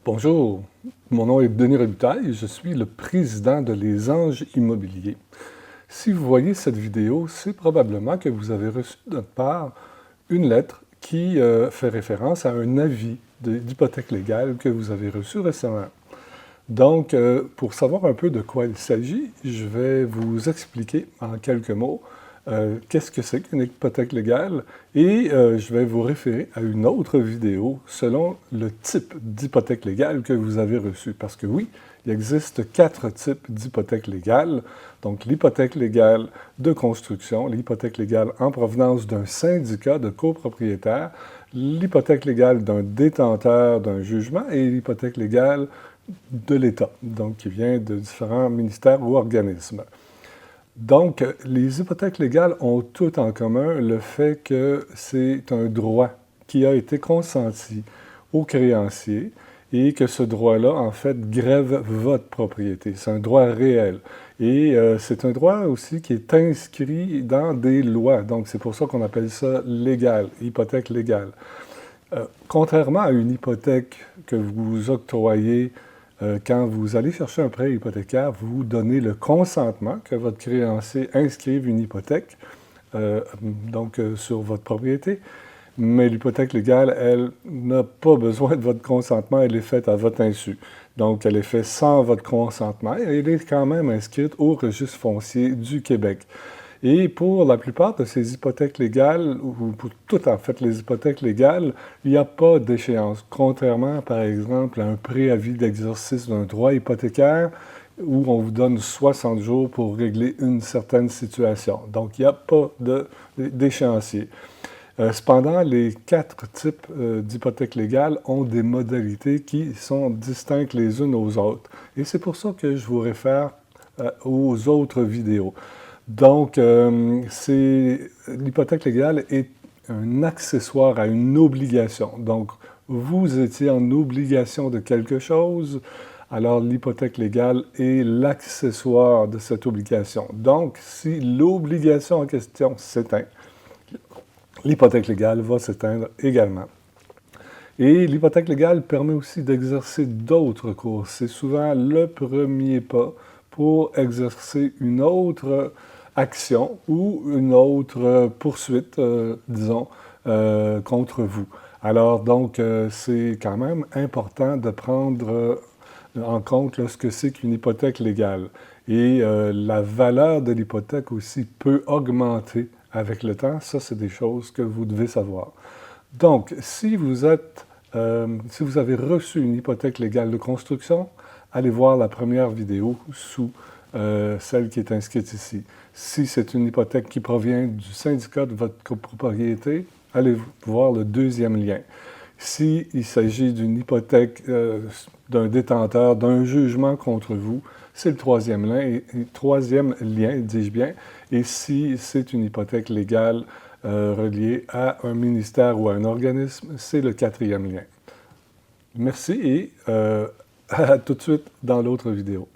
Bonjour, mon nom est Denis Robitaille et je suis le président de Les Anges Immobiliers. Si vous voyez cette vidéo, c'est probablement que vous avez reçu de notre part une lettre qui fait référence à un avis d'hypothèque légale que vous avez reçu récemment. Donc, pour savoir un peu de quoi il s'agit, je vais vous expliquer en quelques mots qu'est-ce que c'est qu'une hypothèque légale et je vais vous référer à une autre vidéo selon le type d'hypothèque légale que vous avez reçu. Parce que oui, il existe 4 types d'hypothèques légales. Donc, l'hypothèque légale de construction, l'hypothèque légale en provenance d'un syndicat de copropriétaires, l'hypothèque légale d'un détenteur d'un jugement et l'hypothèque légale de l'État, donc qui vient de différents ministères ou organismes. Donc, les hypothèques légales ont tout en commun le fait que c'est un droit qui a été consenti aux créanciers et que ce droit-là, en fait, grève votre propriété. C'est un droit réel. Et c'est un droit aussi qui est inscrit dans des lois. Donc, c'est pour ça qu'on appelle ça légal, hypothèque légale. Contrairement à une hypothèque que vous octroyez quand vous allez chercher un prêt hypothécaire, vous donnez le consentement que votre créancier inscrive une hypothèque sur votre propriété. Mais l'hypothèque légale, elle, n'a pas besoin de votre consentement, elle est faite à votre insu. Donc, elle est faite sans votre consentement et elle est quand même inscrite au registre foncier du Québec. Et pour la plupart de ces hypothèques légales, ou pour toutes en fait les hypothèques légales, il n'y a pas d'échéance. Contrairement, par exemple, à un préavis d'exercice d'un droit hypothécaire où on vous donne 60 jours pour régler une certaine situation. Donc, il n'y a pas d'échéancier. Cependant, les 4 types d'hypothèques légales ont des modalités qui sont distinctes les unes aux autres. Et c'est pour ça que je vous réfère aux autres vidéos. Donc, l'hypothèque légale est un accessoire à une obligation. Donc, vous étiez en obligation de quelque chose, alors l'hypothèque légale est l'accessoire de cette obligation. Donc, si l'obligation en question s'éteint, l'hypothèque légale va s'éteindre également. Et l'hypothèque légale permet aussi d'exercer d'autres cours. C'est souvent le premier pas pour exercer une autre action ou une autre poursuite, contre vous. Alors, donc, c'est quand même important de prendre en compte ce que c'est qu'une hypothèque légale. Et la valeur de l'hypothèque aussi peut augmenter avec le temps. Ça, c'est des choses que vous devez savoir. Donc, si vous avez reçu une hypothèque légale de construction, allez voir la première vidéo sous celle qui est inscrite ici. Si c'est une hypothèque qui provient du syndicat de votre copropriété, allez voir le deuxième lien. S'il s'agit d'une hypothèque d'un détenteur, d'un jugement contre vous, c'est le troisième lien, dis-je bien. Et si c'est une hypothèque légale reliée à un ministère ou à un organisme, c'est le 4e lien. Merci et à tout de suite dans l'autre vidéo.